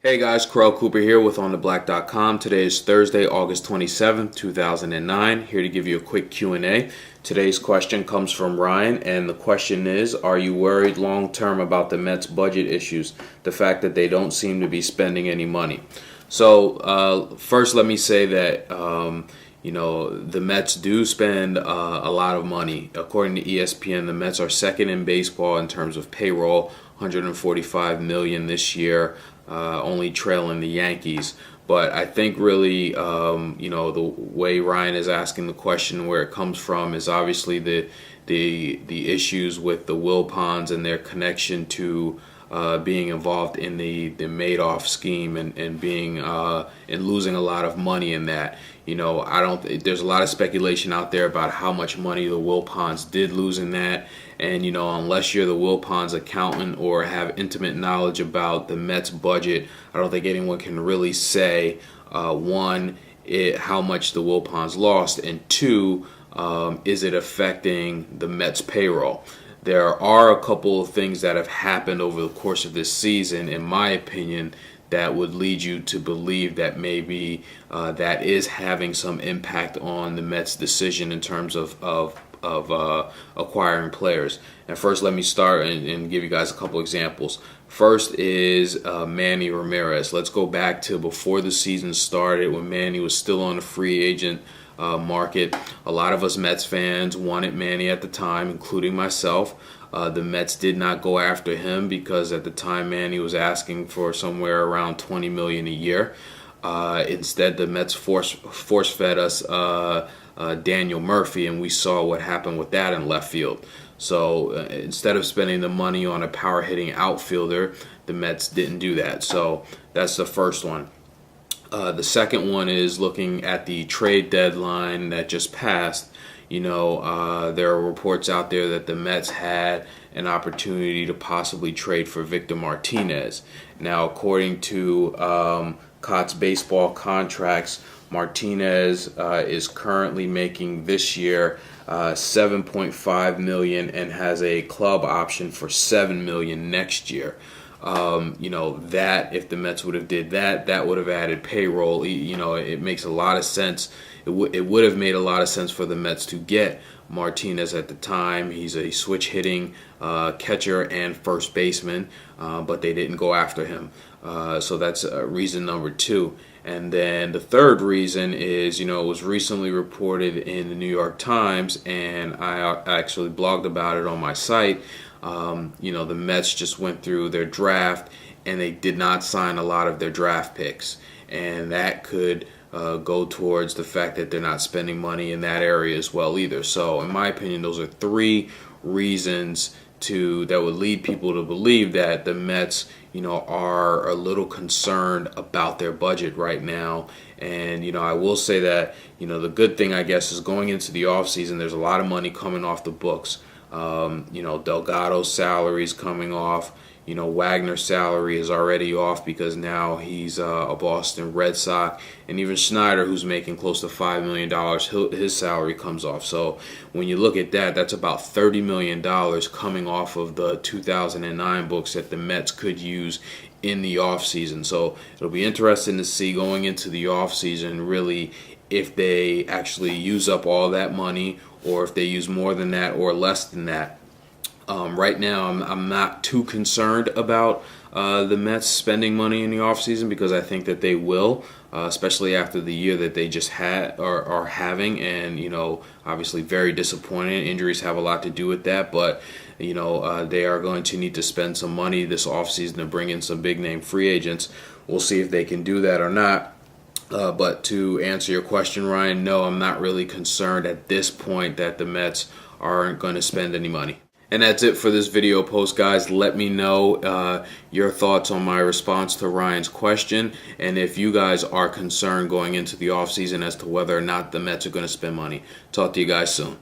Hey guys, Corell Cooper here with OnTheBlack.com. Today is Thursday, August 27th, 2009. Here to give you a quick Q&A. Today's question comes from Ryan, and the question is, are you worried long-term about the Mets' budget issues? The fact that they don't seem to be spending any money. So, first let me say that, the Mets do spend a lot of money. According to ESPN, the Mets are second in baseball in terms of payroll, $145 million this year. Only trailing the Yankees. But I think really, the way Ryan is asking the question, where it comes from, is obviously the issues with the Wilpons and their connection to being involved in the Madoff scheme and being and losing a lot of money in that. There's a lot of speculation out there about how much money the Wilpons did lose in that. And, unless you're the Wilpons accountant or have intimate knowledge about the Mets budget, I don't think anyone can really say, one, how much the Wilpons lost, and two, is it affecting the Mets payroll? There are a couple of things that have happened over the course of this season, in my opinion, that would lead you to believe that maybe that is having some impact on the Mets' decision in terms of acquiring players. And first, let me start and give you guys a couple examples. First is Manny Ramirez. Let's go back to before the season started, when Manny was still on the free agent market. A lot of us Mets fans wanted Manny at the time, including myself. The Mets did not go after him because at the time Manny was asking for somewhere around $20 million a year. Instead, the Mets force fed us Daniel Murphy, and we saw what happened with that in left field. So instead of spending the money on a power hitting outfielder, the Mets didn't do that. So that's the first one. The second one is looking at the trade deadline that just passed. There are reports out there that the Mets had an opportunity to possibly trade for Victor Martinez. Now, according to Cots Baseball Contracts, Martinez is currently making this year $7.5 million and has a club option for $7 million next year. That if the Mets would have did that, that would have added payroll. It makes a lot of sense. It would have made a lot of sense for the Mets to get Martinez at the time. He's a switch hitting catcher and first baseman, but they didn't go after him. So that's reason number two. And then the third reason is, it was recently reported in the New York Times, and I actually blogged about it on my site. The Mets just went through their draft, and they did not sign a lot of their draft picks. And that could go towards the fact that they're not spending money in that area as well either. So in my opinion, those are three reasons that would lead people to believe that the Mets, are a little concerned about their budget right now. And, I will say that, the good thing, I guess, is going into the offseason, there's a lot of money coming off the books. Delgado's salary is coming off. Wagner's salary is already off because now he's a Boston Red Sox. And even Schneider, who's making close to $5 million, his salary comes off. So when you look at that, that's about $30 million coming off of the 2009 books that the Mets could use in the offseason. So it'll be interesting to see going into the offseason really if they actually use up all that money or if they use more than that or less than that. Right now, I'm not too concerned about the Mets spending money in the offseason because I think that they will, especially after the year that they just had or are having. And, obviously very disappointing. Injuries have a lot to do with that. But, they are going to need to spend some money this offseason to bring in some big-name free agents. We'll see if they can do that or not. But to answer your question, Ryan, no, I'm not really concerned at this point that the Mets aren't going to spend any money. And that's it for this video post, guys. Let me know your thoughts on my response to Ryan's question, and if you guys are concerned going into the offseason as to whether or not the Mets are going to spend money. Talk to you guys soon.